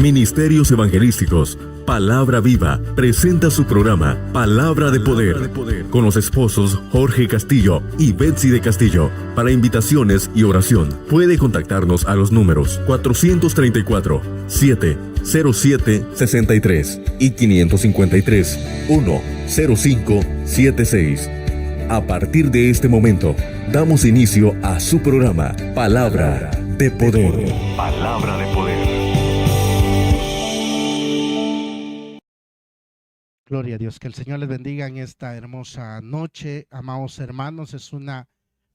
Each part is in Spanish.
Ministerios Evangelísticos Palabra Viva presenta su programa Palabra de Poder con los esposos Jorge Castillo y Betsy de Castillo. Para invitaciones y oración puede contactarnos a los números 434-707-63 y 553-10576. A partir de este momento damos inicio a su programa Palabra de Poder. Palabra de Poder. Gloria a Dios, que el Señor les bendiga en esta hermosa noche, amados hermanos. Es una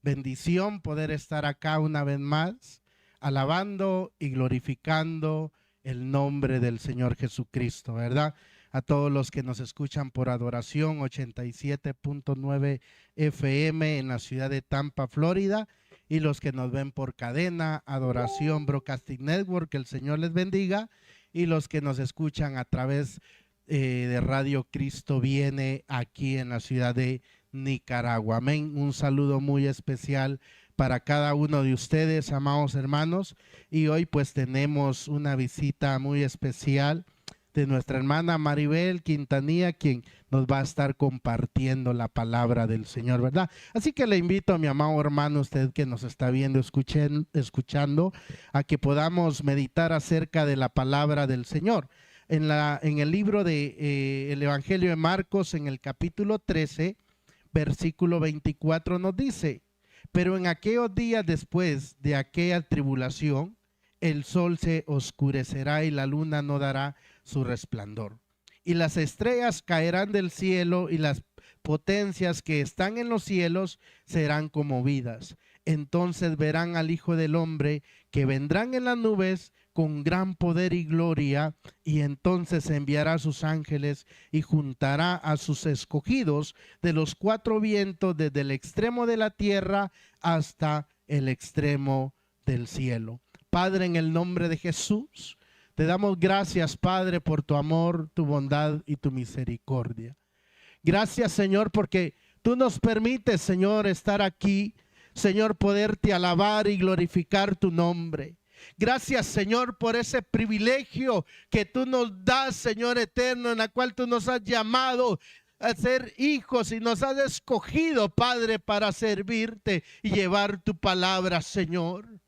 bendición poder estar acá una vez más, alabando y glorificando el nombre del Señor Jesucristo, ¿verdad? A todos los que nos escuchan por Adoración 87.9 FM en la ciudad de Tampa, Florida, y los que nos ven por cadena Adoración Broadcasting Network, que el Señor les bendiga, y los que nos escuchan a través de Radio Cristo Viene aquí en la ciudad de Nicaragua. Amén. Un saludo muy especial para cada uno de ustedes, amados hermanos. Y hoy pues tenemos una visita muy especial de nuestra hermana Maribel Quintanilla, quien nos va a estar compartiendo la palabra del Señor, ¿verdad? Así que le invito a mi amado hermano, usted que nos está viendo, escuchando, a que podamos meditar acerca de la palabra del Señor. En el libro de el Evangelio de Marcos, en el capítulo 13, versículo 24, nos dice: pero en aquellos días después de aquella tribulación, el sol se oscurecerá y la luna no dará su resplandor. Y las estrellas caerán del cielo y las potencias que están en los cielos serán conmovidas. Entonces verán al Hijo del Hombre que vendrán en las nubes con gran poder y gloria, y entonces enviará a sus ángeles y juntará a sus escogidos de los cuatro vientos, desde el extremo de la tierra hasta el extremo del cielo. Padre, en el nombre de Jesús, te damos gracias, Padre, por tu amor, tu bondad y tu misericordia. Gracias, Señor, porque tú nos permites, Señor, estar aquí, Señor, poderte alabar y glorificar tu nombre. Gracias, Señor, por ese privilegio que tú nos das, Señor eterno, en la cual tú nos has llamado a ser hijos y nos has escogido, Padre, para servirte y llevar tu palabra, Señor.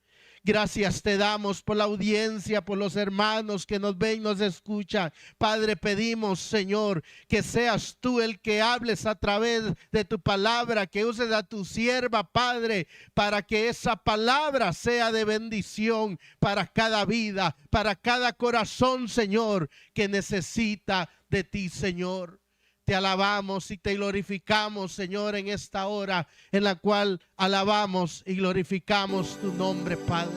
Gracias te damos por la audiencia, por los hermanos que nos ven y nos escuchan. Padre, pedimos, Señor, que seas tú el que hables a través de tu palabra, que uses a tu sierva, Padre, para que esa palabra sea de bendición para cada vida, para cada corazón, Señor, que necesita de ti, Señor. Te alabamos y te glorificamos, Señor, en esta hora en la cual alabamos y glorificamos tu nombre, Padre.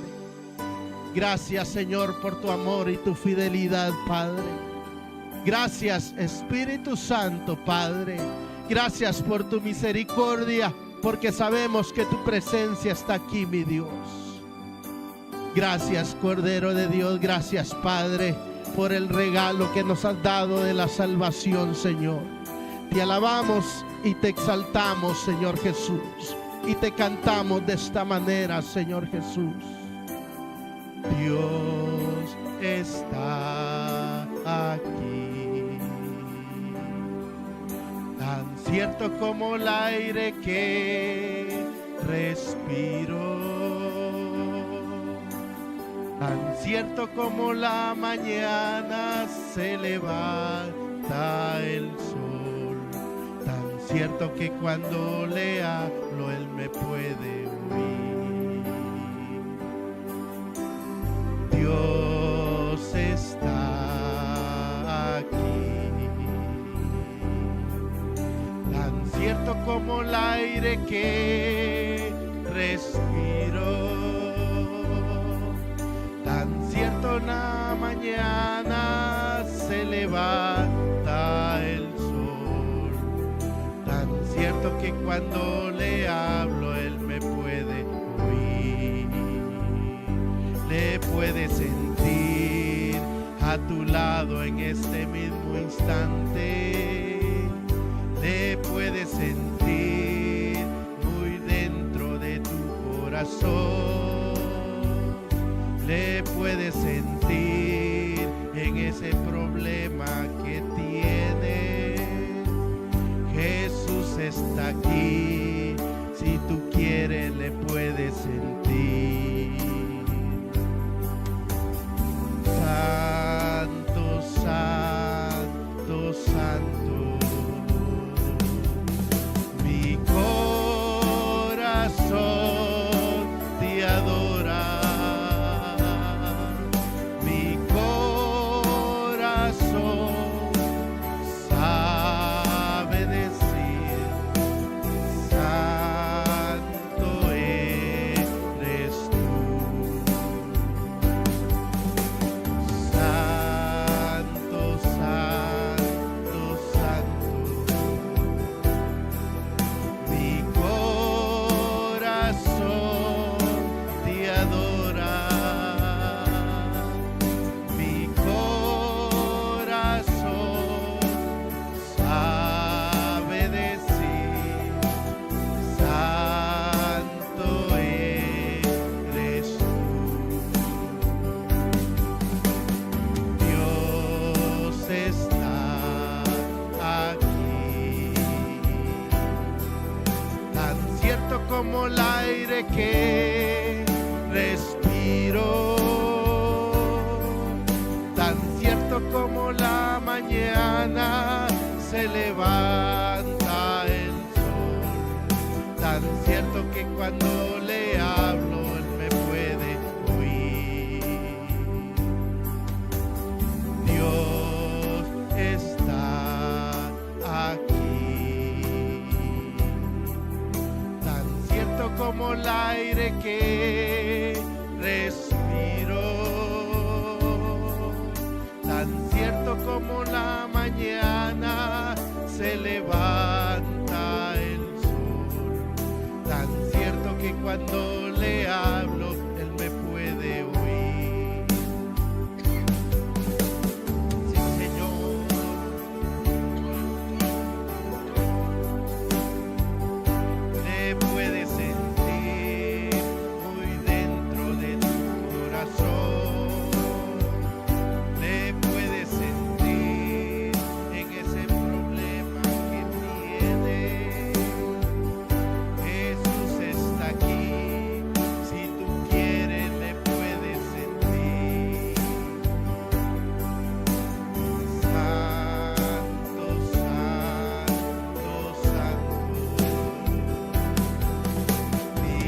Gracias, Señor, por tu amor y tu fidelidad, Padre. Gracias, Espíritu Santo, Padre. Gracias por tu misericordia, porque sabemos que tu presencia está aquí, mi Dios. Gracias, Cordero de Dios. Gracias, Padre, por el regalo que nos has dado de la salvación, Señor. Te alabamos y te exaltamos, Señor Jesús, y te cantamos de esta manera, Señor Jesús. Dios está aquí, tan cierto como el aire que respiro, tan cierto como la mañana se levanta el sol, tan cierto que cuando le hablo Él me puede oír. Dios está aquí, tan cierto como el aire que respiro, tan cierto una mañana se levanta el sol, tan cierto que cuando le hablo Él me puede oír. Le puedes sentir a tu lado en este mismo instante, le puedes sentir muy dentro de tu corazón, le puedes sentir está aquí, si tú quieres le puedes sentir. Santo, santo, santo, mi corazón te adora. Mi corazón sabe decir, santo eres tú. Santo, santo, santo, mi corazón te adora. Mi corazón sabe decir, santo eres tú. Dios está aquí, tan cierto como el aire que respiro, tan cierto como la mañana se levanta el sol, tan cierto que cuando le hablo él me puede oír. Dios está aquí, tan cierto como el aire que respiro, tan cierto como la mañana se levanta el sol, tan cierto que cuando le hablo él me puede oír. Sí, Señor. Le puedes sentir muy dentro de tu corazón, le puedes sentir en ese problema que tienes. Jesús está aquí, si tú quieres le puedes sentir. Santo, santo, santo, mi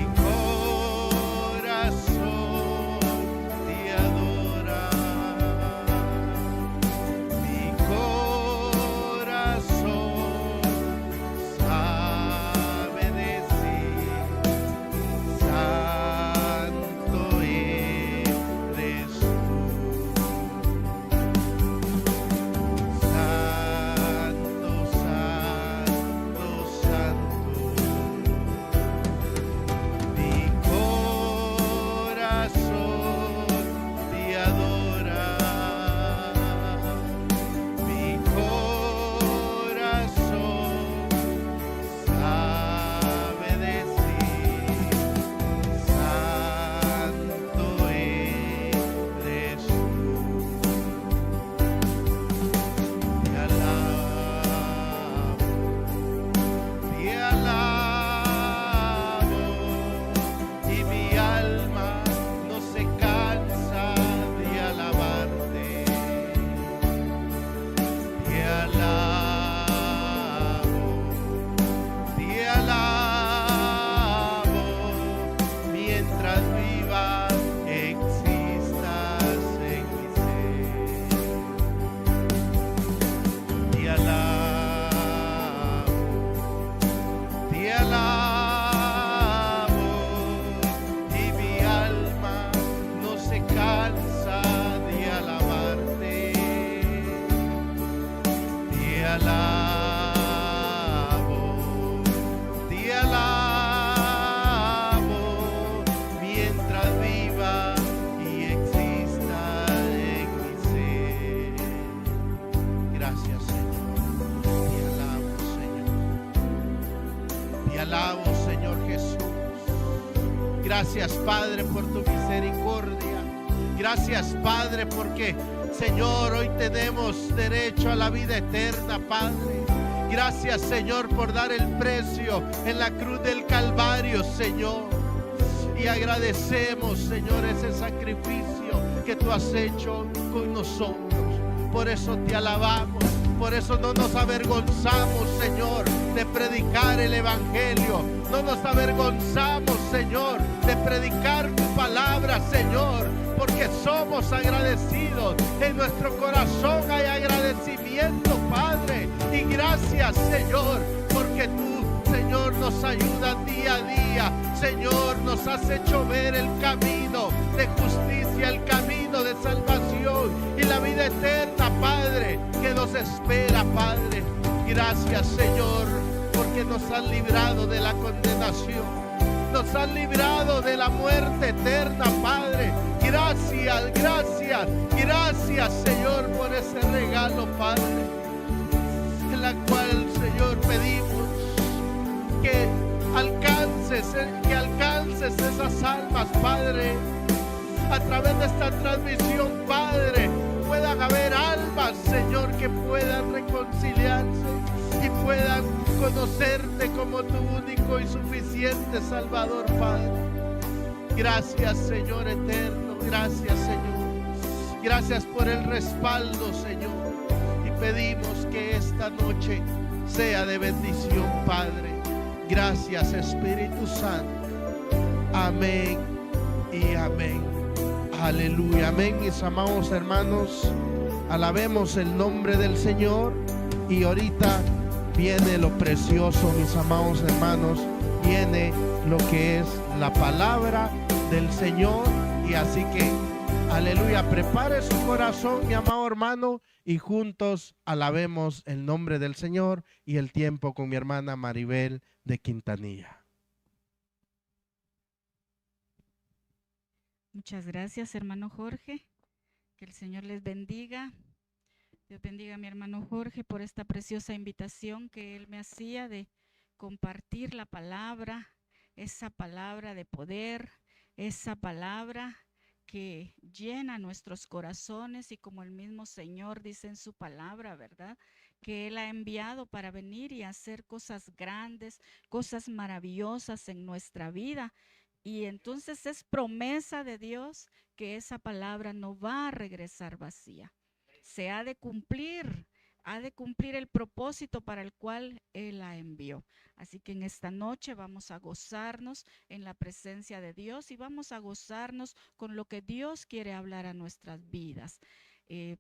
corazón te adora. Mi corazón sabe decir, santo eres tú. Santo, santo, santo, mi corazón te adora. Mi corazón sabe decir, santo eres tú. Te alabo, y mi alma no se cansa de alabarte. Te alabo, mientras viva existas en mi ser. Te alabo, y mi alma no se cansa de alabarte. Te alabo, mientras viva y exista en mi ser. Gracias, Señor. Te alabo, Señor. Te alabo, Señor Jesús. Gracias, Padre, por tu misericordia. Gracias, Padre, porque, Señor, hoy tenemos derecho a la vida eterna, Padre. Gracias, Señor, por dar el precio en la cruz del Calvario, Señor. Y agradecemos, Señor, ese sacrificio que tú has hecho con nosotros. Por eso te alabamos. Por eso no nos avergonzamos, Señor, de predicar el Evangelio. No nos avergonzamos, Señor, de predicar tu palabra, Señor, porque somos agradecidos. En nuestro corazón hay agradecimiento, Padre. Y gracias, Señor, porque tú, Señor, nos ayudas día a día. Señor, nos has hecho ver el camino de justicia, el camino de salvación y la vida eterna, Padre, que nos espera, Padre. Gracias, Señor, porque nos han librado de la condenación, nos han librado de la muerte eterna, Padre. Gracias, gracias, gracias, Señor, por ese regalo, Padre, en la cual, Señor, pedimos que alcances esas almas, Padre. A través de esta transmisión, Padre, puedan haber almas, Señor, que puedan reconciliarse y puedan conocerte como tu único y suficiente Salvador, Padre. Gracias, Señor eterno. Gracias, Señor. Gracias por el respaldo, Señor. Y pedimos que esta noche sea de bendición, Padre. Gracias, Espíritu Santo. Amén y amén. Aleluya, amén. Mis amados hermanos, alabemos el nombre del Señor. Y ahorita viene lo precioso, mis amados hermanos. Viene lo que es la palabra del Señor. Y así que, aleluya, prepare su corazón, mi amado hermano, y juntos alabemos el nombre del Señor y el tiempo con mi hermana Maribel de Quintanilla. Muchas gracias, hermano Jorge. Que el Señor les bendiga. Dios bendiga a mi hermano Jorge por esta preciosa invitación que él me hacía de compartir la palabra, esa palabra de poder, esa palabra que llena nuestros corazones y como el mismo Señor dice en su palabra, ¿verdad? Que Él ha enviado para venir y hacer cosas grandes, cosas maravillosas en nuestra vida. Y entonces es promesa de Dios que esa palabra no va a regresar vacía. Se ha de cumplir el propósito para el cual Él la envió. Así que en esta noche vamos a gozarnos en la presencia de Dios y vamos a gozarnos con lo que Dios quiere hablar a nuestras vidas.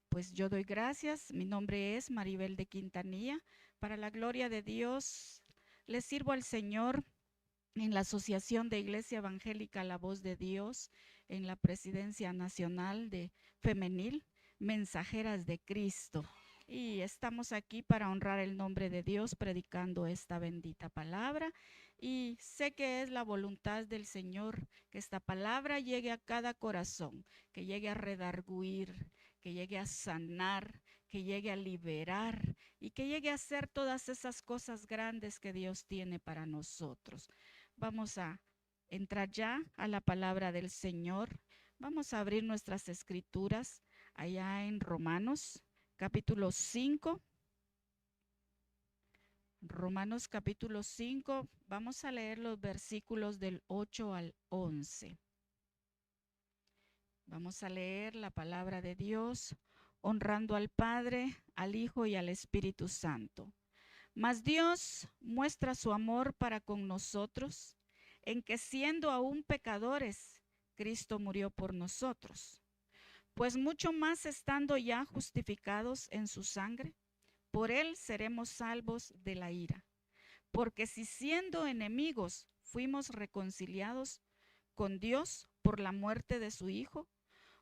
Pues yo doy gracias. Mi nombre es Maribel de Quintanilla. Para la gloria de Dios, le sirvo al Señor en la Asociación de Iglesia Evangélica La Voz de Dios, en la Presidencia Nacional de Femenil, Mensajeras de Cristo. Y estamos aquí para honrar el nombre de Dios predicando esta bendita palabra. Y sé que es la voluntad del Señor que esta palabra llegue a cada corazón, que llegue a redarguir, que llegue a sanar, que llegue a liberar y que llegue a hacer todas esas cosas grandes que Dios tiene para nosotros. Vamos a entrar ya a la palabra del Señor. Vamos a abrir nuestras escrituras allá en Romanos capítulo 5. Romanos capítulo 5. Vamos a leer los versículos del 8 al 11. Vamos a leer la palabra de Dios, honrando al Padre, al Hijo y al Espíritu Santo. Mas Dios muestra su amor para con nosotros, en que siendo aún pecadores, Cristo murió por nosotros. Pues mucho más estando ya justificados en su sangre, por él seremos salvos de la ira. Porque si siendo enemigos fuimos reconciliados con Dios por la muerte de su Hijo,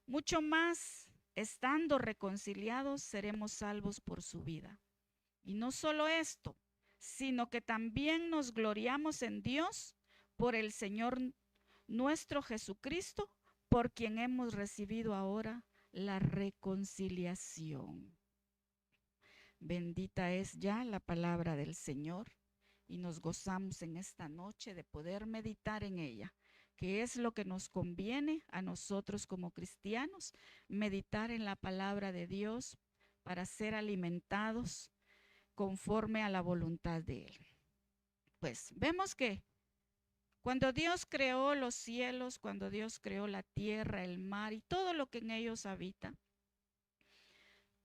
mucho más estando reconciliados seremos salvos por su vida. Y no solo esto, sino que también nos gloriamos en Dios por el Señor nuestro Jesucristo, por quien hemos recibido ahora la reconciliación. Bendita es ya la palabra del Señor y nos gozamos en esta noche de poder meditar en ella, que es lo que nos conviene a nosotros como cristianos, meditar en la palabra de Dios para ser alimentados conforme a la voluntad de Él. Pues vemos que cuando Dios creó los cielos, cuando Dios creó la tierra, el mar y todo lo que en ellos habita,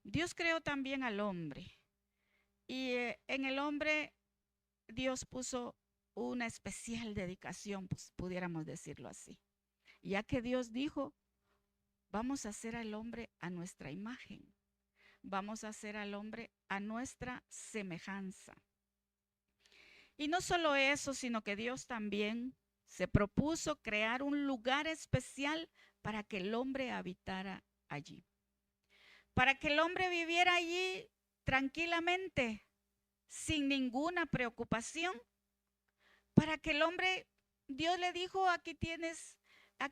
Dios creó también al hombre. Y en el hombre Dios puso una especial dedicación, pues pudiéramos decirlo así. Ya que Dios dijo, vamos a hacer al hombre a nuestra imagen. Vamos a hacer al hombre a nuestra semejanza. Y no solo eso, sino que Dios también se propuso crear un lugar especial para que el hombre habitara allí. Para que el hombre viviera allí tranquilamente, sin ninguna preocupación. Para que el hombre, Dios le dijo, aquí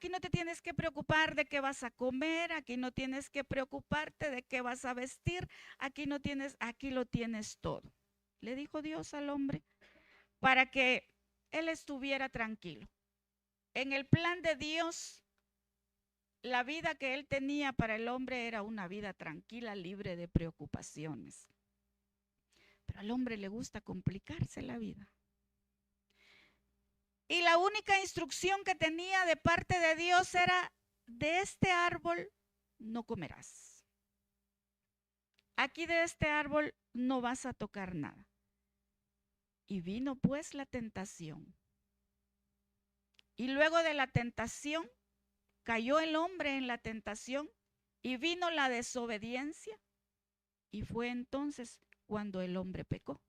no te tienes que preocupar de qué vas a comer, aquí no tienes que preocuparte de qué vas a vestir, aquí lo tienes todo. Le dijo Dios al hombre para que él estuviera tranquilo. En el plan de Dios, la vida que él tenía para el hombre era una vida tranquila, libre de preocupaciones. Pero al hombre le gusta complicarse la vida. Y la única instrucción que tenía de parte de Dios era, de este árbol no comerás. Aquí de este árbol no vas a tocar nada. Y vino pues la tentación. Y luego de la tentación, cayó el hombre en la tentación y vino la desobediencia. Y fue entonces cuando el hombre pecó.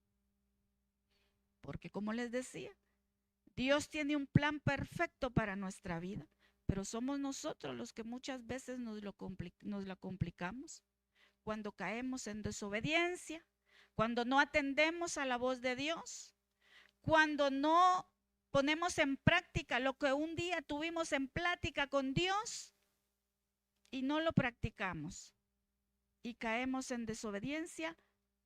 Porque como les decía, Dios tiene un plan perfecto para nuestra vida, pero somos nosotros los que muchas veces nos la complicamos. Cuando caemos en desobediencia, cuando no atendemos a la voz de Dios, cuando no ponemos en práctica lo que un día tuvimos en plática con Dios y no lo practicamos y caemos en desobediencia,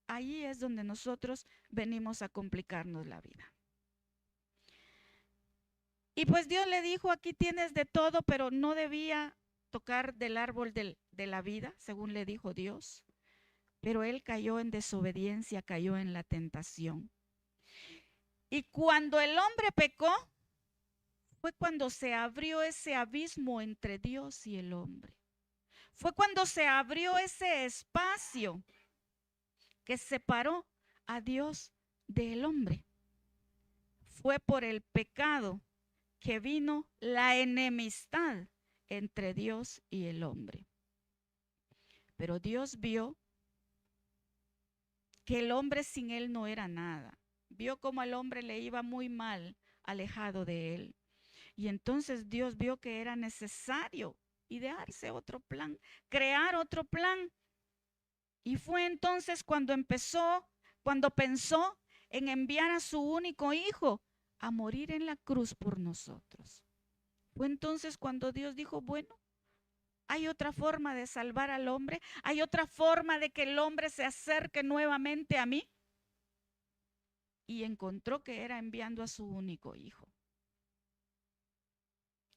ahí es donde nosotros venimos a complicarnos la vida. Y pues Dios le dijo, aquí tienes de todo, pero no debía tocar del árbol de la vida, según le dijo Dios. Pero él cayó en desobediencia, cayó en la tentación. Y cuando el hombre pecó, fue cuando se abrió ese abismo entre Dios y el hombre. Fue cuando se abrió ese espacio que separó a Dios del hombre. Fue por el pecado que vino la enemistad entre Dios y el hombre. Pero Dios vio que el hombre sin él no era nada. Vio cómo al hombre le iba muy mal, alejado de él. Y entonces Dios vio que era necesario idearse otro plan, crear otro plan. Y fue entonces cuando pensó en enviar a su único hijo a morir en la cruz por nosotros. Fue entonces cuando Dios dijo, bueno, hay otra forma de salvar al hombre, hay otra forma de que el hombre se acerque nuevamente a mí. Y encontró que era enviando a su único hijo.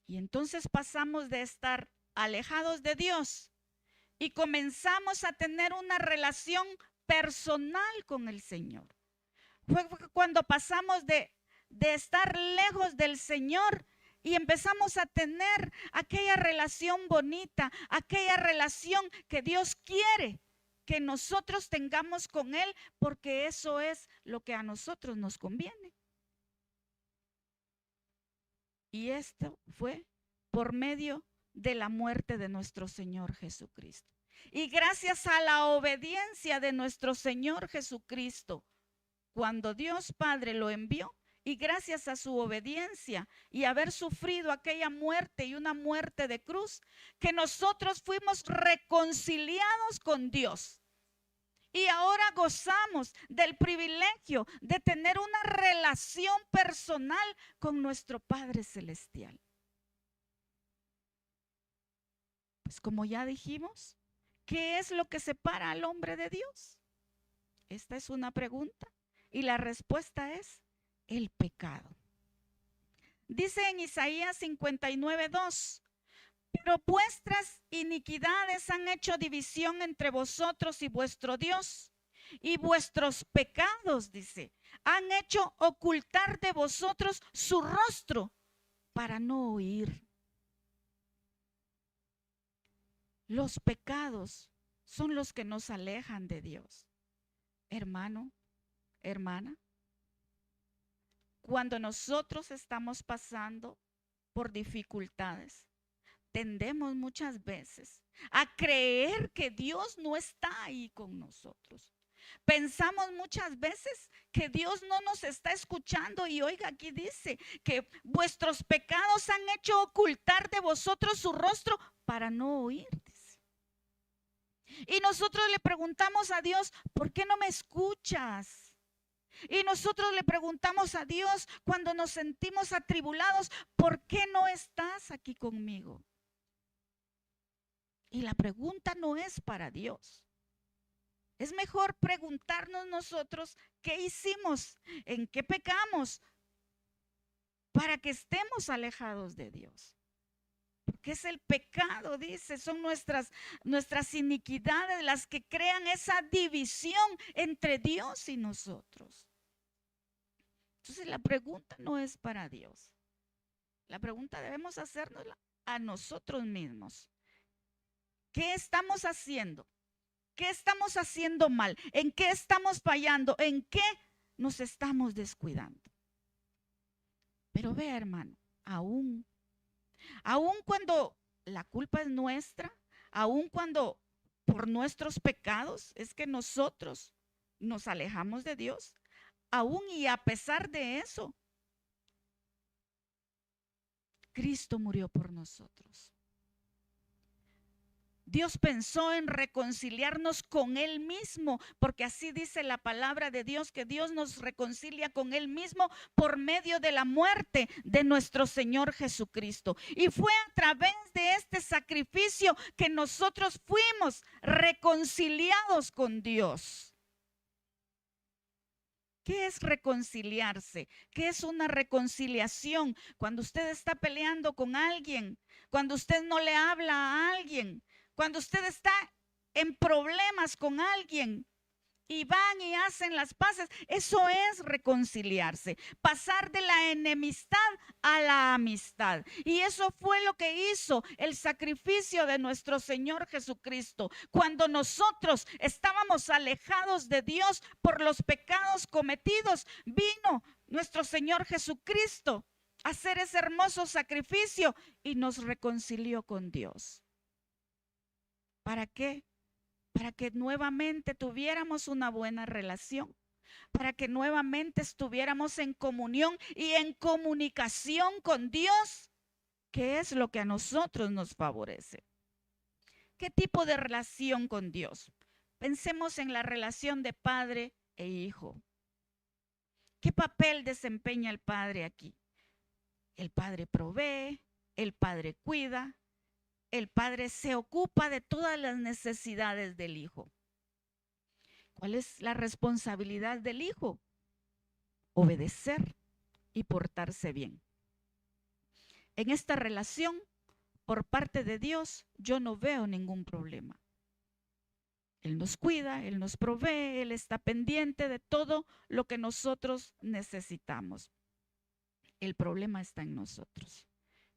Y entonces pasamos de estar alejados de Dios y comenzamos a tener una relación personal con el Señor. Fue cuando pasamos de estar lejos del Señor y empezamos a tener aquella relación bonita, aquella relación que Dios quiere que nosotros tengamos con Él, porque eso es lo que a nosotros nos conviene. Y esto fue por medio de la muerte de nuestro Señor Jesucristo. Y gracias a la obediencia de nuestro Señor Jesucristo, cuando Dios Padre lo envió, y gracias a su obediencia y haber sufrido aquella muerte y una muerte de cruz, que nosotros fuimos reconciliados con Dios. Y ahora gozamos del privilegio de tener una relación personal con nuestro Padre Celestial. Pues como ya dijimos, ¿qué es lo que separa al hombre de Dios? Esta es una pregunta y la respuesta es el pecado. Dice en Isaías 59:2, pero vuestras iniquidades han hecho división entre vosotros y vuestro Dios, Y vuestros pecados, dice, han hecho ocultar de vosotros su rostro para no oír. Los pecados son los que nos alejan de Dios. Hermano, hermana, cuando nosotros estamos pasando por dificultades, tendemos muchas veces a creer que Dios no está ahí con nosotros. Pensamos muchas veces que Dios no nos está escuchando, y oiga, aquí dice que vuestros pecados han hecho ocultar de vosotros su rostro para no oír. Y nosotros le preguntamos a Dios, ¿por qué no me escuchas? Y nosotros le preguntamos a Dios cuando nos sentimos atribulados, ¿por qué no estás aquí conmigo? Y la pregunta no es para Dios. Es mejor preguntarnos nosotros qué hicimos, en qué pecamos, para que estemos alejados de Dios. Porque es el pecado, dice, son nuestras iniquidades las que crean esa división entre Dios y nosotros. Entonces la pregunta no es para Dios. La pregunta debemos hacérnosla a nosotros mismos. ¿Qué estamos haciendo? ¿Qué estamos haciendo mal? ¿En qué estamos fallando? ¿En qué nos estamos descuidando? Pero vea, hermano, aún cuando la culpa es nuestra, aún cuando por nuestros pecados es que nosotros nos alejamos de Dios, aún y a pesar de eso, Cristo murió por nosotros. Dios pensó en reconciliarnos con Él mismo, porque así dice la palabra de Dios, que Dios nos reconcilia con Él mismo por medio de la muerte de nuestro Señor Jesucristo. Y fue a través de este sacrificio que nosotros fuimos reconciliados con Dios. ¿Qué es reconciliarse? ¿Qué es una reconciliación? Cuando usted está peleando con alguien, cuando usted no le habla a alguien, cuando usted está en problemas con alguien y van y hacen las paces, eso es reconciliarse, pasar de la enemistad a la amistad. Y eso fue lo que hizo el sacrificio de nuestro Señor Jesucristo. Cuando nosotros estábamos alejados de Dios por los pecados cometidos, vino nuestro Señor Jesucristo a hacer ese hermoso sacrificio y nos reconcilió con Dios. ¿Para qué? Para que nuevamente tuviéramos una buena relación, para que nuevamente estuviéramos en comunión y en comunicación con Dios, que es lo que a nosotros nos favorece. ¿Qué tipo de relación con Dios? Pensemos en la relación de padre e hijo. ¿Qué papel desempeña el padre aquí? El padre provee, el padre cuida. El padre se ocupa de todas las necesidades del hijo. ¿Cuál es la responsabilidad del hijo? Obedecer y portarse bien. En esta relación, por parte de Dios, yo no veo ningún problema. Él nos cuida, Él nos provee, Él está pendiente de todo lo que nosotros necesitamos. El problema está en nosotros,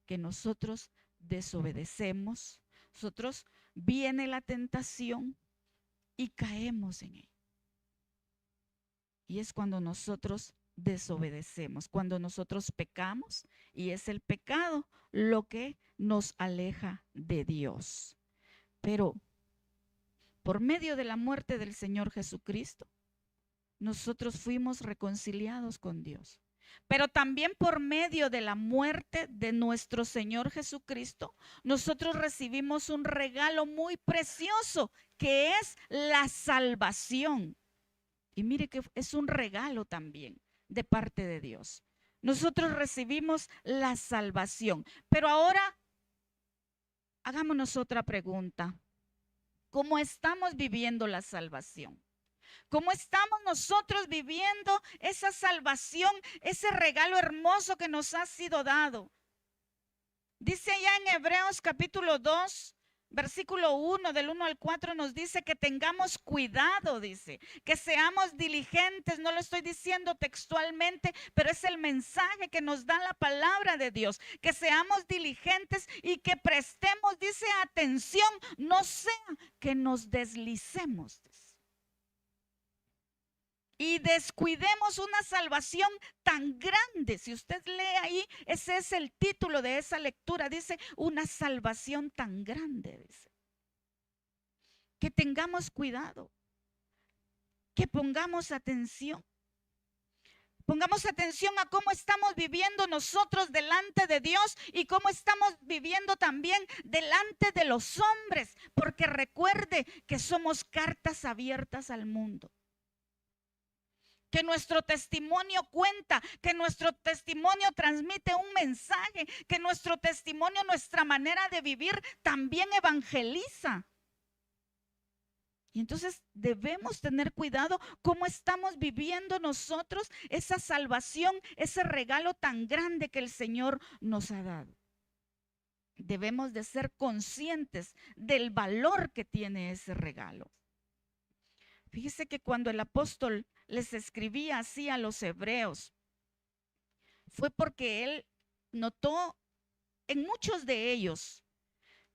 que nosotros desobedecemos, nosotros viene la tentación y caemos en ella. Y es cuando nosotros desobedecemos, cuando nosotros pecamos, y es el pecado lo que nos aleja de Dios. Pero por medio de la muerte del Señor Jesucristo, nosotros fuimos reconciliados con Dios. Pero también por medio de la muerte de nuestro Señor Jesucristo, nosotros recibimos un regalo muy precioso, que es la salvación. Y mire que es un regalo también de parte de Dios. Nosotros recibimos la salvación. Pero ahora, hagámonos otra pregunta. ¿Cómo estamos viviendo la salvación? ¿Cómo estamos nosotros viviendo esa salvación, ese regalo hermoso que nos ha sido dado? Dice allá en Hebreos capítulo 2, Versículo 1, del 1 al 4 nos dice que tengamos cuidado, dice, que seamos diligentes. No lo estoy diciendo textualmente, pero es el mensaje que nos da la palabra de Dios. Que seamos diligentes y que prestemos, dice, atención, no sea que nos deslicemos, dice, y descuidemos una salvación tan grande. Si usted lee ahí, ese es el título de esa lectura. Dice, una salvación tan grande. Dice, que tengamos cuidado, que pongamos atención. Pongamos atención a cómo estamos viviendo nosotros delante de Dios y cómo estamos viviendo también delante de los hombres. Porque recuerde que somos cartas abiertas al mundo. Que nuestro testimonio cuenta, que nuestro testimonio transmite un mensaje, que nuestro testimonio, nuestra manera de vivir también evangeliza. Y entonces debemos tener cuidado cómo estamos viviendo nosotros esa salvación, ese regalo tan grande que el Señor nos ha dado. Debemos de ser conscientes del valor que tiene ese regalo. Fíjese que cuando el apóstol les escribía así a los hebreos, fue porque él notó en muchos de ellos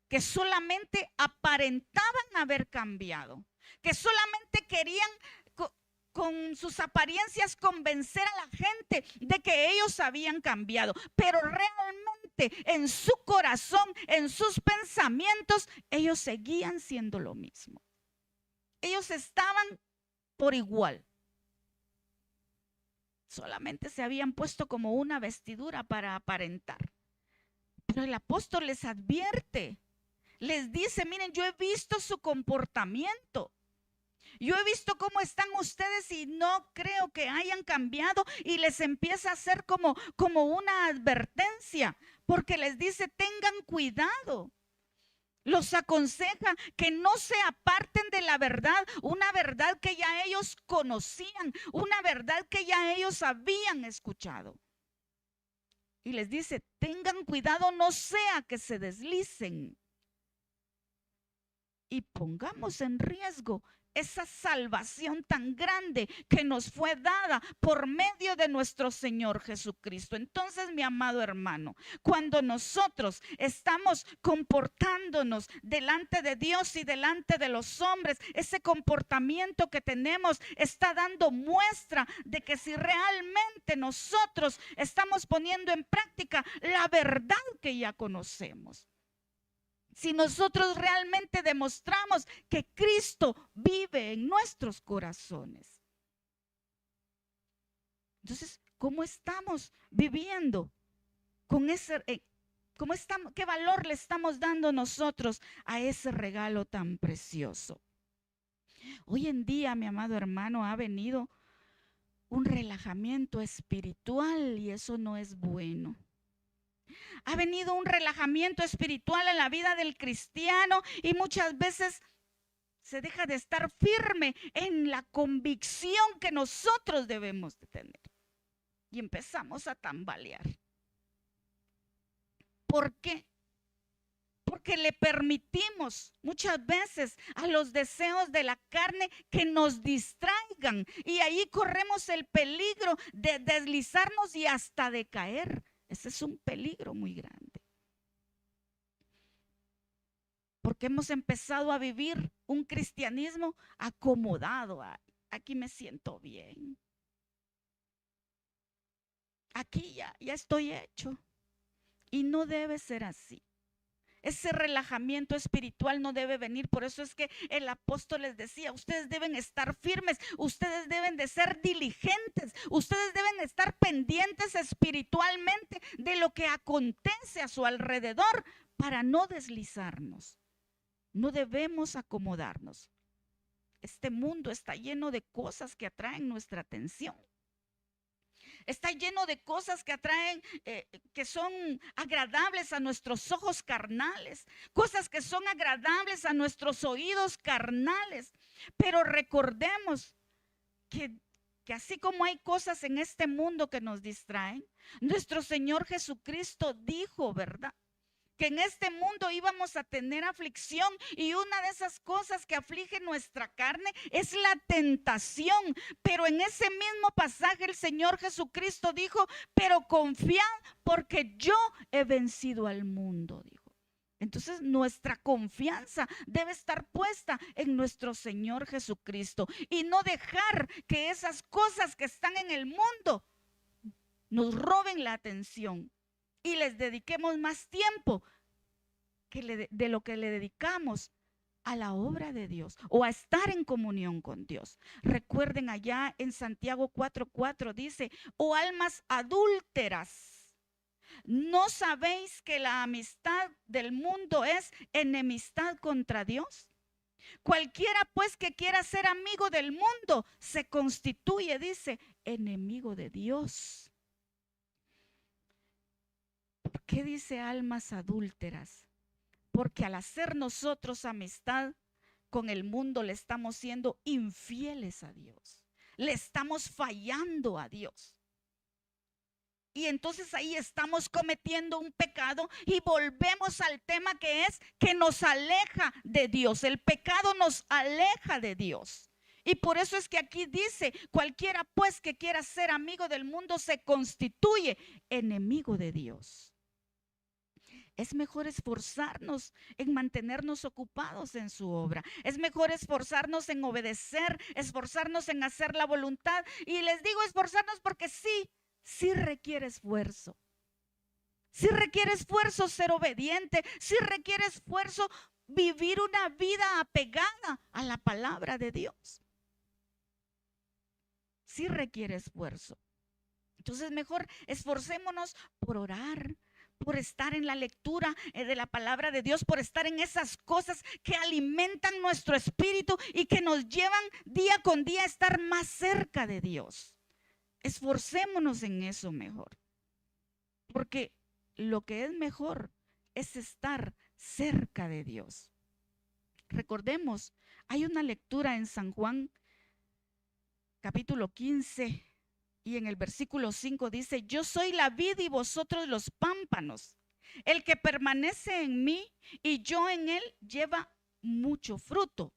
que solamente aparentaban haber cambiado, que solamente querían con sus apariencias convencer a la gente de que ellos habían cambiado, pero realmente en su corazón, en sus pensamientos, ellos seguían siendo lo mismo. Ellos estaban por igual. Solamente se habían puesto como una vestidura para aparentar. Pero el apóstol les advierte, les dice, miren, yo he visto su comportamiento. Yo he visto cómo están ustedes y no creo que hayan cambiado, y les empieza a hacer como una advertencia, porque les dice, tengan cuidado. Los aconseja que no se aparten de la verdad, una verdad que ya ellos conocían, una verdad que ya ellos habían escuchado. Y les dice, tengan cuidado, no sea que se deslicen. Y pongamos en riesgo esa salvación tan grande que nos fue dada por medio de nuestro Señor Jesucristo. Entonces, mi amado hermano, cuando nosotros estamos comportándonos delante de Dios y delante de los hombres, ese comportamiento que tenemos está dando muestra de que si realmente nosotros estamos poniendo en práctica la verdad que ya conocemos. Si nosotros realmente demostramos que Cristo vive en nuestros corazones. Entonces, ¿cómo estamos viviendo con ese, qué valor le estamos dando nosotros a ese regalo tan precioso? Hoy en día, mi amado hermano, ha venido un relajamiento espiritual y eso no es bueno. Ha venido un relajamiento espiritual en la vida del cristiano y muchas veces se deja de estar firme en la convicción que nosotros debemos de tener. Y empezamos a tambalear. ¿Por qué? Porque le permitimos muchas veces a los deseos de la carne que nos distraigan. Y ahí corremos el peligro de deslizarnos y hasta de caer. Ese es un peligro muy grande. Porque hemos empezado a vivir un cristianismo acomodado. Aquí me siento bien. Aquí ya estoy hecho. Y no debe ser así. Ese relajamiento espiritual no debe venir. Por eso es que el apóstol les decía, ustedes deben estar firmes, ustedes deben de ser diligentes, ustedes deben estar pendientes espiritualmente de lo que acontece a su alrededor para no deslizarnos. No debemos acomodarnos. Este mundo está lleno de cosas que atraen nuestra atención. Está lleno de cosas que atraen, que son agradables a nuestros ojos carnales, cosas que son agradables a nuestros oídos carnales. Pero recordemos que así como hay cosas en este mundo que nos distraen, nuestro Señor Jesucristo dijo, ¿verdad?, que en este mundo íbamos a tener aflicción, y una de esas cosas que aflige nuestra carne es la tentación. Pero en ese mismo pasaje el Señor Jesucristo dijo: pero confiad porque yo he vencido al mundo, dijo. Entonces nuestra confianza debe estar puesta en nuestro Señor Jesucristo y no dejar que esas cosas que están en el mundo nos roben la atención y les dediquemos más tiempo de lo que le dedicamos a la obra de Dios o a estar en comunión con Dios. Recuerden, allá en Santiago 4:4 dice: oh almas adúlteras, ¿no sabéis que la amistad del mundo es enemistad contra Dios? Cualquiera pues que quiera ser amigo del mundo se constituye, dice, enemigo de Dios. ¿Por qué dice almas adúlteras? Porque al hacer nosotros amistad con el mundo le estamos siendo infieles a Dios, le estamos fallando a Dios. Y entonces ahí estamos cometiendo un pecado y volvemos al tema que es que nos aleja de Dios. El pecado nos aleja de Dios. Y por eso es que aquí dice: cualquiera pues que quiera ser amigo del mundo se constituye enemigo de Dios. Es mejor esforzarnos en mantenernos ocupados en su obra. Es mejor esforzarnos en obedecer, esforzarnos en hacer la voluntad. Y les digo esforzarnos porque sí requiere esfuerzo. Sí requiere esfuerzo ser obediente. Sí requiere esfuerzo vivir una vida apegada a la palabra de Dios. Sí requiere esfuerzo. Entonces mejor esforcémonos por orar, por estar en la lectura de la palabra de Dios, por estar en esas cosas que alimentan nuestro espíritu y que nos llevan día con día a estar más cerca de Dios. Esforcémonos en eso mejor, porque lo que es mejor es estar cerca de Dios. Recordemos, hay una lectura en San Juan, capítulo 15, y en el versículo 5 dice: yo soy la vid y vosotros los pámpanos. El que permanece en mí y yo en él lleva mucho fruto.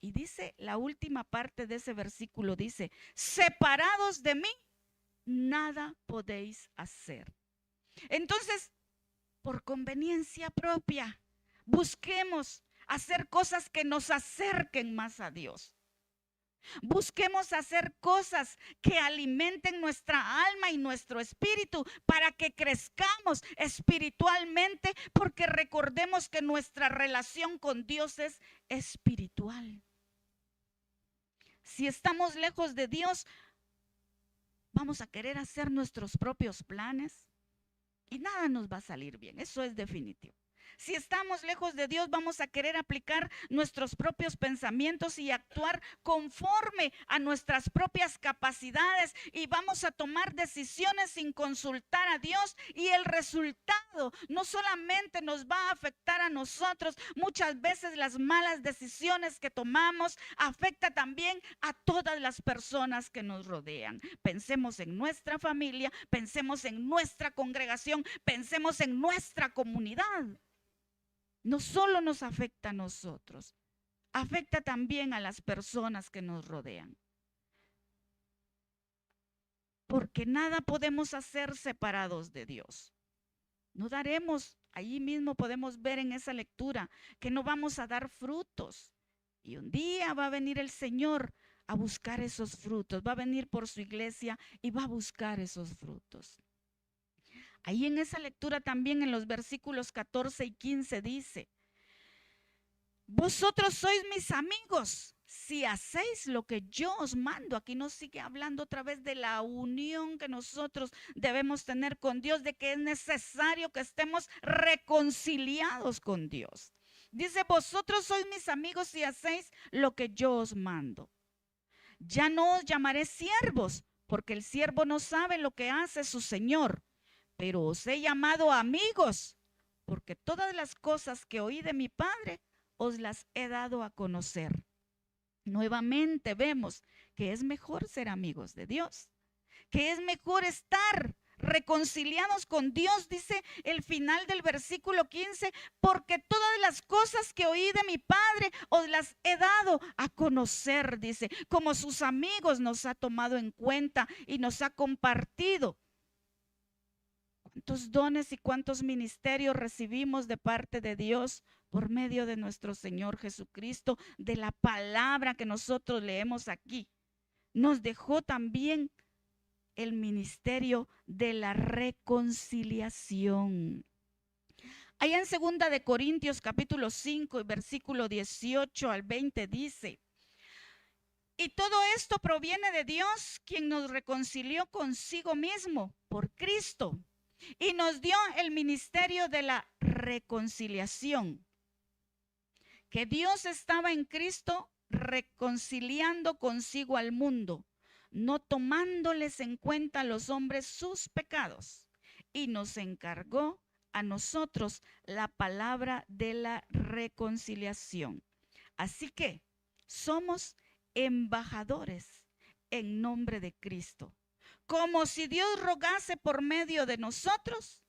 Y dice la última parte de ese versículo, dice: separados de mí, nada podéis hacer. Entonces, por conveniencia propia, busquemos hacer cosas que nos acerquen más a Dios. Busquemos hacer cosas que alimenten nuestra alma y nuestro espíritu para que crezcamos espiritualmente, porque recordemos que nuestra relación con Dios es espiritual. Si estamos lejos de Dios, vamos a querer hacer nuestros propios planes y nada nos va a salir bien, eso es definitivo. Si estamos lejos de Dios, vamos a querer aplicar nuestros propios pensamientos y actuar conforme a nuestras propias capacidades, y vamos a tomar decisiones sin consultar a Dios, y el resultado no solamente nos va a afectar a nosotros, muchas veces las malas decisiones que tomamos afecta también a todas las personas que nos rodean. Pensemos en nuestra familia, pensemos en nuestra congregación, pensemos en nuestra comunidad. No solo nos afecta a nosotros, afecta también a las personas que nos rodean. Porque nada podemos hacer separados de Dios. No daremos, allí mismo podemos ver en esa lectura que no vamos a dar frutos. Y un día va a venir el Señor a buscar esos frutos, va a venir por su iglesia y va a buscar esos frutos. Ahí en esa lectura también en los versículos 14 y 15 dice: vosotros sois mis amigos si hacéis lo que yo os mando. Aquí nos sigue hablando otra vez de la unión que nosotros debemos tener con Dios, de que es necesario que estemos reconciliados con Dios. Dice: vosotros sois mis amigos si hacéis lo que yo os mando. Ya no os llamaré siervos, porque el siervo no sabe lo que hace su señor, pero os he llamado amigos, porque todas las cosas que oí de mi Padre os las he dado a conocer. Nuevamente vemos que es mejor ser amigos de Dios, que es mejor estar reconciliados con Dios, dice el final del versículo 15, porque todas las cosas que oí de mi Padre os las he dado a conocer, dice, como sus amigos nos ha tomado en cuenta y nos ha compartido. ¿Cuántos dones y cuántos ministerios recibimos de parte de Dios por medio de nuestro Señor Jesucristo, de la palabra que nosotros leemos aquí? Nos dejó también el ministerio de la reconciliación. Allá en 2 de Corintios capítulo 5 y versículo 18 al 20 dice: y todo esto proviene de Dios, quien nos reconcilió consigo mismo por Cristo y nos dio el ministerio de la reconciliación. Que Dios estaba en Cristo reconciliando consigo al mundo, no tomándoles en cuenta a los hombres sus pecados, y nos encargó a nosotros la palabra de la reconciliación. Así que somos embajadores en nombre de Cristo. Como si Dios rogase por medio de nosotros,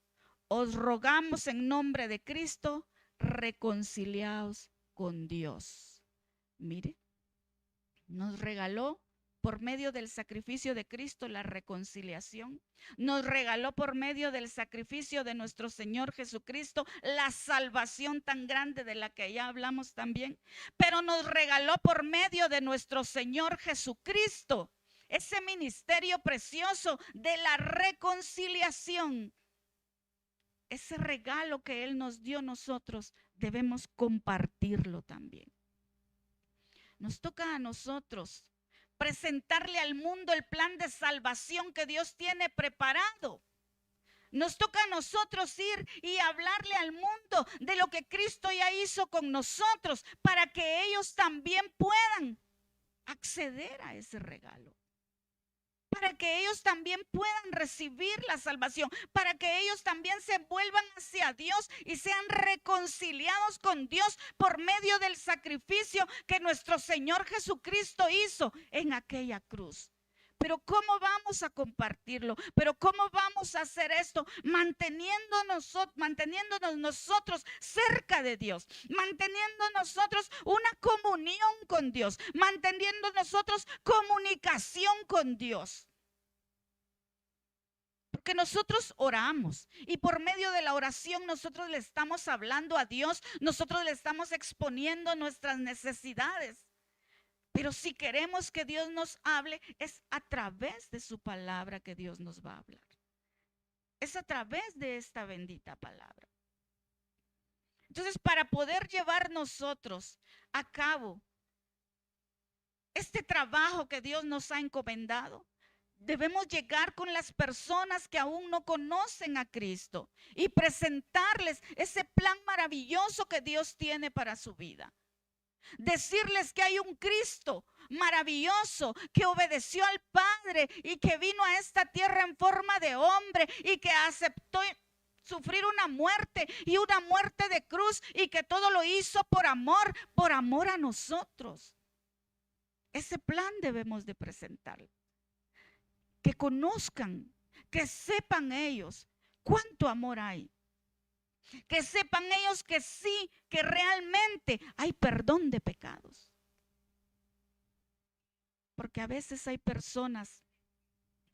os rogamos en nombre de Cristo, reconciliaos con Dios. Mire, nos regaló por medio del sacrificio de Cristo la reconciliación. Nos regaló por medio del sacrificio de nuestro Señor Jesucristo la salvación tan grande de la que ya hablamos también. Pero nos regaló por medio de nuestro Señor Jesucristo ese ministerio precioso de la reconciliación. Ese regalo que Él nos dio, nosotros debemos compartirlo también. Nos toca a nosotros presentarle al mundo el plan de salvación que Dios tiene preparado. Nos toca a nosotros ir y hablarle al mundo de lo que Cristo ya hizo con nosotros para que ellos también puedan acceder a ese regalo. Para que ellos también puedan recibir la salvación, para que ellos también se vuelvan hacia Dios y sean reconciliados con Dios por medio del sacrificio que nuestro Señor Jesucristo hizo en aquella cruz. Pero ¿cómo vamos a compartirlo? ¿Pero cómo vamos a hacer esto? Manteniéndonos nosotros cerca de Dios, manteniendo nosotros una comunión con Dios, manteniendo nosotros comunicación con Dios. Porque nosotros oramos y por medio de la oración nosotros le estamos hablando a Dios, nosotros le estamos exponiendo nuestras necesidades. Pero si queremos que Dios nos hable, es a través de su palabra que Dios nos va a hablar. Es a través de esta bendita palabra. Entonces, para poder llevar nosotros a cabo este trabajo que Dios nos ha encomendado, debemos llegar con las personas que aún no conocen a Cristo y presentarles ese plan maravilloso que Dios tiene para su vida. Decirles que hay un Cristo maravilloso que obedeció al Padre y que vino a esta tierra en forma de hombre y que aceptó sufrir una muerte y una muerte de cruz y que todo lo hizo por amor a nosotros. Ese plan debemos de presentar. Que conozcan, que sepan ellos cuánto amor hay. Que sepan ellos que sí, que realmente hay perdón de pecados. Porque a veces hay personas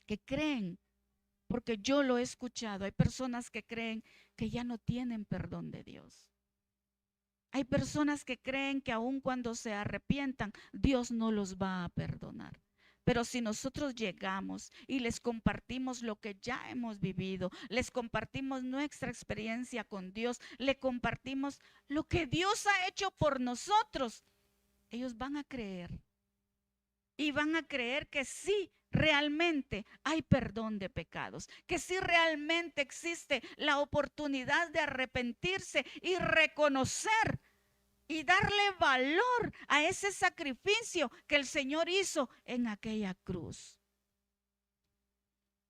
que creen, porque yo lo he escuchado, hay personas que creen que ya no tienen perdón de Dios. Hay personas que creen que aun cuando se arrepientan, Dios no los va a perdonar. Pero si nosotros llegamos y les compartimos lo que ya hemos vivido, les compartimos nuestra experiencia con Dios, le compartimos lo que Dios ha hecho por nosotros, ellos van a creer. Y van a creer que sí, realmente hay perdón de pecados, que sí realmente existe la oportunidad de arrepentirse y reconocer y darle valor a ese sacrificio que el Señor hizo en aquella cruz.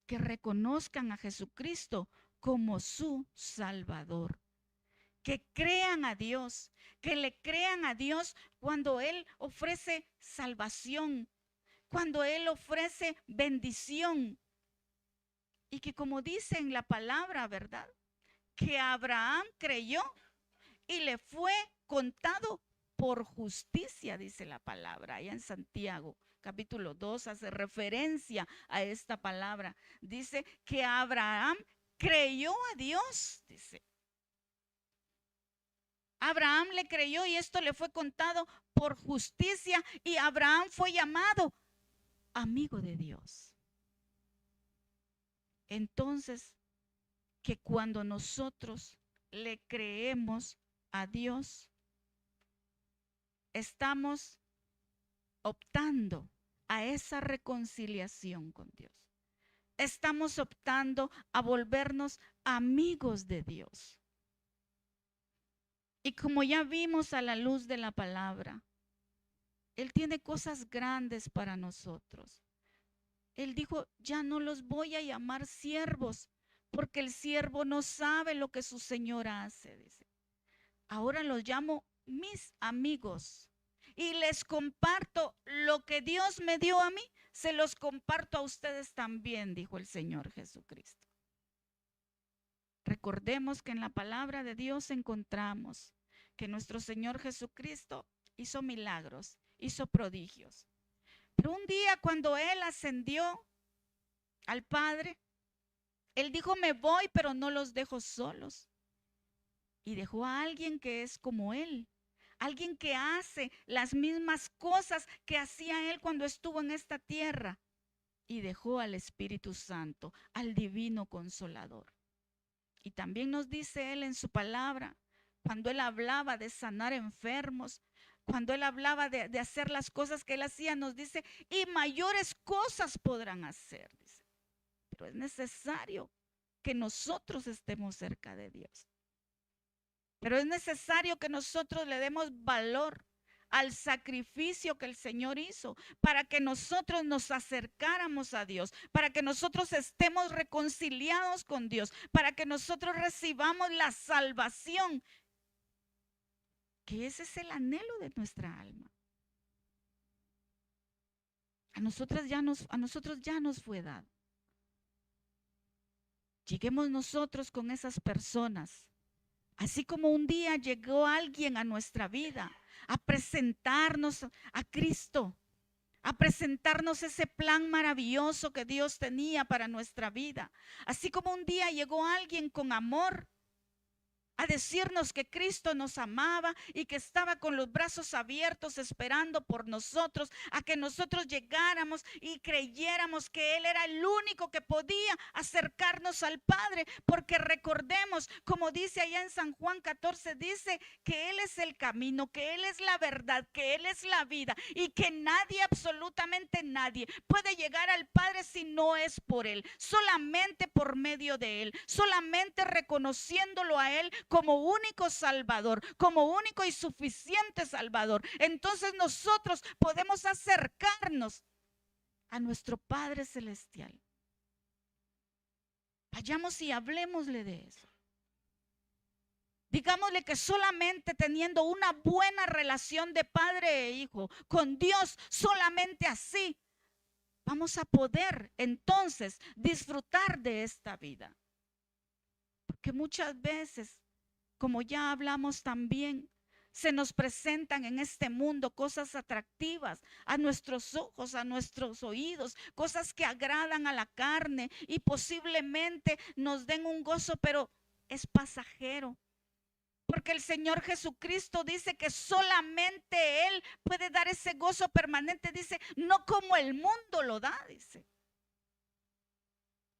Que reconozcan a Jesucristo como su Salvador. Que crean a Dios, que le crean a Dios cuando Él ofrece salvación, cuando Él ofrece bendición. Y que como dice en la palabra, ¿verdad? Que Abraham creyó y le fue contado por justicia, dice la palabra. Allá en Santiago, capítulo 2, hace referencia a esta palabra. Dice que Abraham creyó a Dios, dice. Abraham le creyó y esto le fue contado por justicia y Abraham fue llamado amigo de Dios. Entonces, que cuando nosotros le creemos a Dios, estamos optando a esa reconciliación con Dios. Estamos optando a volvernos amigos de Dios. Y como ya vimos a la luz de la palabra, Él tiene cosas grandes para nosotros. Él dijo, ya no los voy a llamar siervos, porque el siervo no sabe lo que su señor hace, dice. Ahora los llamo mis amigos y les comparto lo que Dios me dio a mí, se los comparto a ustedes también, dijo el Señor Jesucristo. Recordemos que en la palabra de Dios encontramos que nuestro Señor Jesucristo hizo milagros, hizo prodigios. Pero un día cuando Él ascendió al Padre, Él dijo, me voy, pero no los dejo solos. Y dejó a alguien que es como Él, alguien que hace las mismas cosas que hacía Él cuando estuvo en esta tierra. Y dejó al Espíritu Santo, al Divino Consolador. Y también nos dice Él en su palabra, cuando Él hablaba de sanar enfermos, cuando Él hablaba de hacer las cosas que Él hacía, nos dice, y mayores cosas podrán hacer, dice. Pero es necesario que nosotros estemos cerca de Dios. Pero es necesario que nosotros le demos valor al sacrificio que el Señor hizo para que nosotros nos acercáramos a Dios, para que nosotros estemos reconciliados con Dios, para que nosotros recibamos la salvación, que ese es el anhelo de nuestra alma. A nosotros ya nos fue dado. Lleguemos nosotros con esas personas, así como un día llegó alguien a nuestra vida a presentarnos a Cristo, a presentarnos ese plan maravilloso que Dios tenía para nuestra vida. Así como un día llegó alguien con amor a decirnos que Cristo nos amaba y que estaba con los brazos abiertos esperando por nosotros, a que nosotros llegáramos y creyéramos que Él era el único que podía acercarnos al Padre, porque recordemos, como dice allá en San Juan 14, dice que Él es el camino, que Él es la verdad, que Él es la vida y que nadie, absolutamente nadie, puede llegar al Padre si no es por Él, solamente por medio de Él, solamente reconociéndolo a Él como único Salvador, como único y suficiente Salvador. Entonces nosotros podemos acercarnos a nuestro Padre Celestial. Vayamos y hablemosle de eso. Digámosle que solamente teniendo una buena relación de padre e hijo con Dios, solamente así vamos a poder entonces disfrutar de esta vida. Porque muchas veces, como ya hablamos también, se nos presentan en este mundo cosas atractivas a nuestros ojos, a nuestros oídos, cosas que agradan a la carne y posiblemente nos den un gozo, pero es pasajero. Porque el Señor Jesucristo dice que solamente Él puede dar ese gozo permanente, dice, no como el mundo lo da, dice,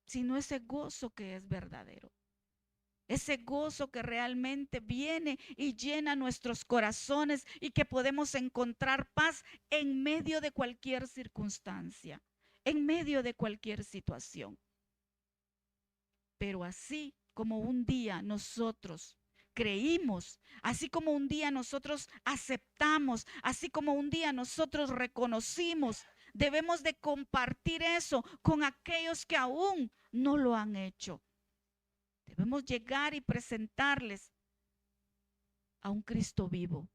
sino ese gozo que es verdadero. Ese gozo que realmente viene y llena nuestros corazones y que podemos encontrar paz en medio de cualquier circunstancia, en medio de cualquier situación. Pero así como un día nosotros creímos, así como un día nosotros aceptamos, así como un día nosotros reconocimos, debemos de compartir eso con aquellos que aún no lo han hecho. Debemos llegar y presentarles a un Cristo vivo.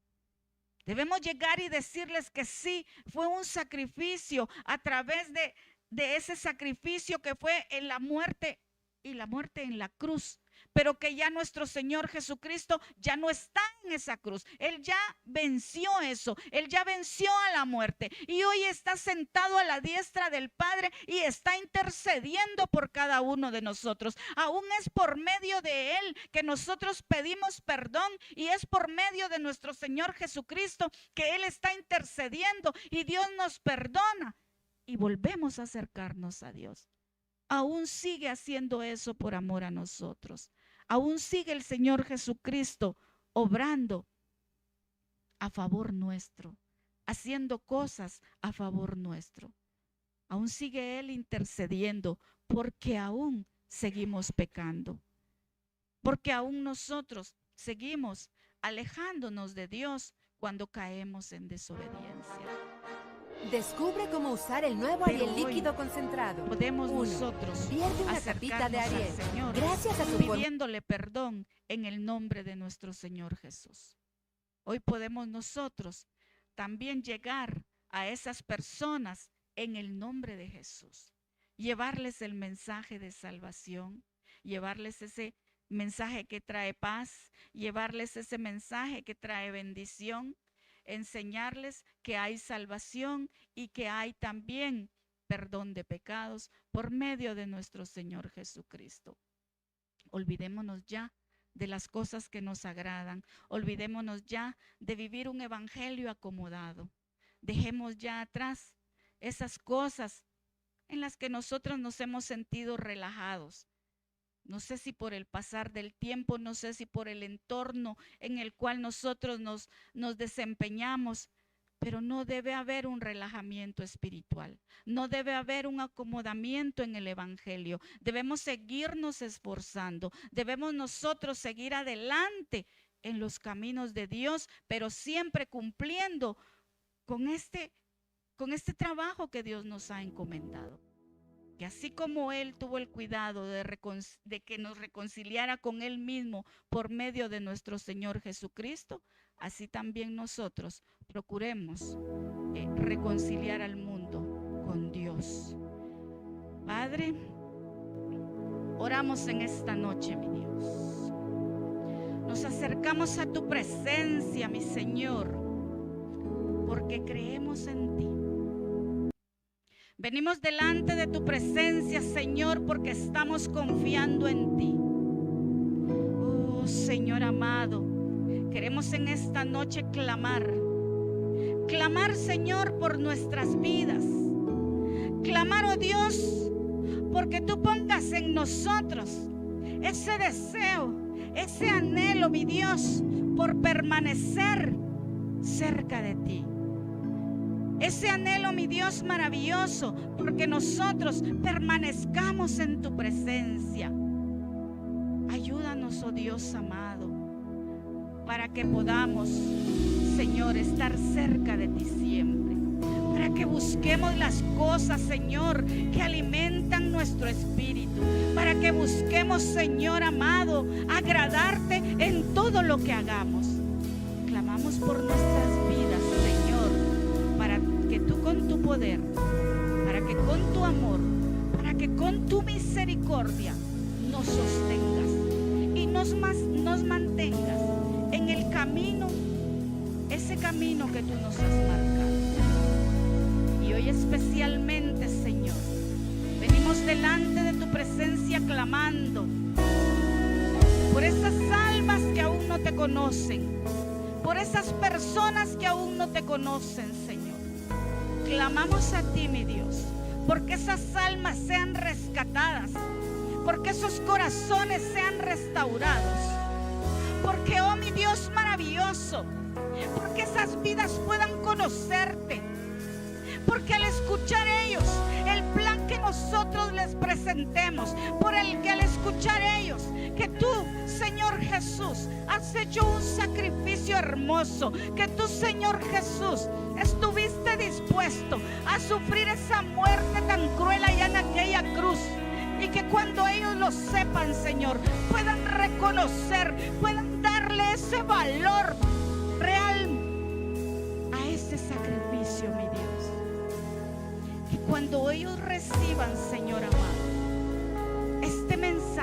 Debemos llegar y decirles que sí, fue un sacrificio a través de ese sacrificio que fue en la muerte y la muerte en la cruz, pero que ya nuestro Señor Jesucristo ya no está en esa cruz. Él ya venció eso, Él ya venció a la muerte y hoy está sentado a la diestra del Padre y está intercediendo por cada uno de nosotros. Aún es por medio de Él que nosotros pedimos perdón y es por medio de nuestro Señor Jesucristo que Él está intercediendo y Dios nos perdona y volvemos a acercarnos a Dios. Aún sigue haciendo eso por amor a nosotros. Aún sigue el Señor Jesucristo obrando a favor nuestro, haciendo cosas a favor nuestro. Aún sigue Él intercediendo porque aún seguimos pecando. Porque aún nosotros seguimos alejándonos de Dios cuando caemos en desobediencia. Descubre cómo usar el nuevo Pero Ariel líquido concentrado. Podemos 1. nosotros Vierte una capita de acercarnos Ariel. al Señor Gracias a su pidiéndole perdón en el nombre de nuestro Señor Jesús. Hoy podemos nosotros también llegar a esas personas en el nombre de Jesús, llevarles el mensaje de salvación, llevarles ese mensaje que trae paz, llevarles ese mensaje que trae bendición, enseñarles que hay salvación y que hay también perdón de pecados por medio de nuestro Señor Jesucristo. Olvidémonos ya de las cosas que nos agradan, olvidémonos ya de vivir un evangelio acomodado. Dejemos ya atrás esas cosas en las que nosotros nos hemos sentido relajados. No sé si por el pasar del tiempo, no sé si por el entorno en el cual nosotros nos desempeñamos, pero no debe haber un relajamiento espiritual, no debe haber un acomodamiento en el evangelio. Debemos seguirnos esforzando, debemos nosotros seguir adelante en los caminos de Dios, pero siempre cumpliendo con este trabajo que Dios nos ha encomendado. Que así como Él tuvo el cuidado de que nos reconciliara con Él mismo por medio de nuestro Señor Jesucristo, así también nosotros procuremos reconciliar al mundo con Dios. Padre, oramos en esta noche, mi Dios. Nos acercamos a tu presencia, mi Señor, porque creemos en ti. Venimos delante de tu presencia, Señor, porque estamos confiando en ti. Oh, Señor amado, queremos en esta noche clamar, Señor, por nuestras vidas. Clamar, oh Dios, porque tú pongas en nosotros ese deseo, ese anhelo, mi Dios, por permanecer cerca de ti. Ese anhelo, mi Dios maravilloso, porque nosotros permanezcamos en tu presencia. Ayúdanos, oh Dios amado, para que podamos, Señor, estar cerca de ti siempre. Para que busquemos las cosas, Señor, que alimentan nuestro espíritu. Para que busquemos, Señor amado, agradarte en todo lo que hagamos. Clamamos por nuestras vidas, Señor, para que tú con tu poder, para que con tu amor, para que con tu misericordia nos sostengas y nos mantengas en el camino, ese camino que tú nos has marcado. Y hoy especialmente, Señor, venimos delante de tu presencia clamando por esas almas que aún no te conocen, por esas personas que aún no te conocen, Señor. Clamamos a ti, mi Dios, porque esas almas sean rescatadas, porque esos corazones sean restaurados, porque, oh mi Dios maravilloso, porque esas vidas puedan conocerte, porque al escuchar ellos el plan que nosotros les presentemos, por el que al escuchar ellos que tú, Señor Jesús, has hecho un sacrificio hermoso, que tú, Señor Jesús, estuviste dispuesto a sufrir esa muerte tan cruel allá en aquella cruz, y que cuando ellos lo sepan, Señor, puedan reconocer, puedan darle ese valor real a ese sacrificio, mi Dios. Que cuando ellos reciban, Señor amado, este mensaje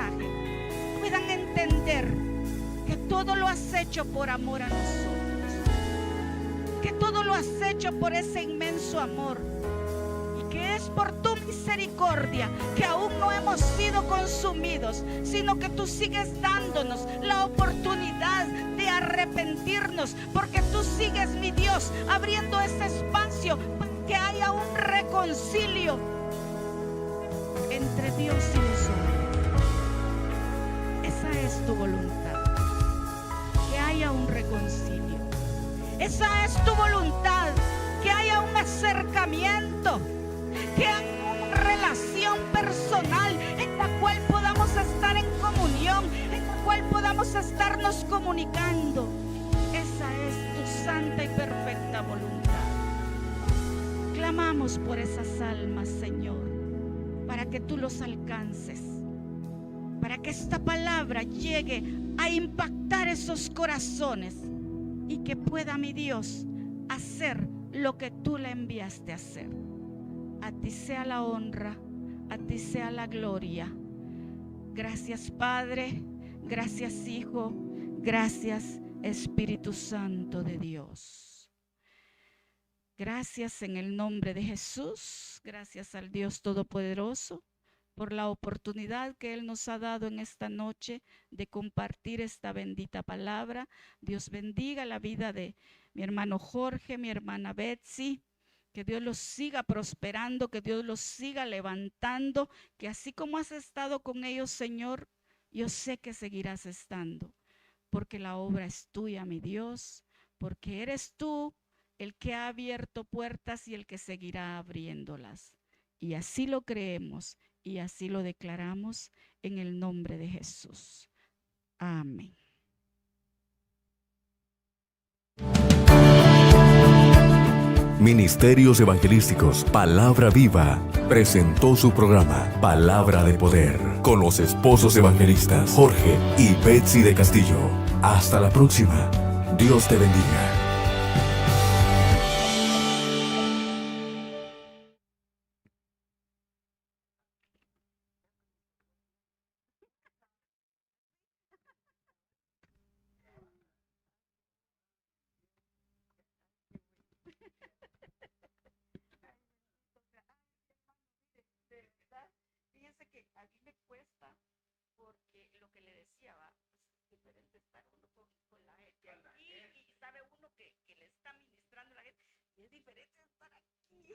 lo has hecho por amor a nosotros, que todo lo has hecho por ese inmenso amor, y que es por tu misericordia que aún no hemos sido consumidos, sino que tú sigues dándonos la oportunidad de arrepentirnos, porque tú sigues, mi Dios, abriendo ese espacio para que haya un reconcilio entre Dios y nosotros. Esa es tu voluntad, que haya un reconcilio. Esa es tu voluntad, que haya un acercamiento, que haya una relación personal en la cual podamos estar en comunión, en la cual podamos estarnos comunicando. Esa es tu santa y perfecta voluntad. Clamamos por esas almas, Señor, para que tú los alcances, para que esta palabra llegue a impactar esos corazones y que pueda, mi Dios, hacer lo que tú le enviaste a hacer. A ti sea la honra, a ti sea la gloria. Gracias, Padre, gracias, Hijo, gracias, Espíritu Santo de Dios. Gracias en el nombre de Jesús, gracias al Dios Todopoderoso por la oportunidad que Él nos ha dado en esta noche de compartir esta bendita palabra. Dios bendiga la vida de mi hermano Jorge, mi hermana Betsy. Que Dios los siga prosperando, que Dios los siga levantando, que así como has estado con ellos, Señor, yo sé que seguirás estando, porque la obra es tuya, mi Dios, porque eres tú el que ha abierto puertas y el que seguirá abriéndolas. Y así lo creemos y así lo declaramos en el nombre de Jesús. Amén. Ministerios Evangelísticos Palabra Viva presentó su programa Palabra de Poder con los esposos evangelistas Jorge y Betsy de Castillo. Hasta la próxima. Dios te bendiga. Fíjense que a mí me cuesta, porque lo que le decía, va, es diferente estar uno con la gente aquí y sabe uno que le está ministrando a la gente, y es diferente estar aquí.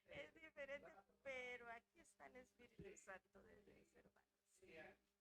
Es diferente, pero aquí está el Espíritu Santo de Dios, hermanos.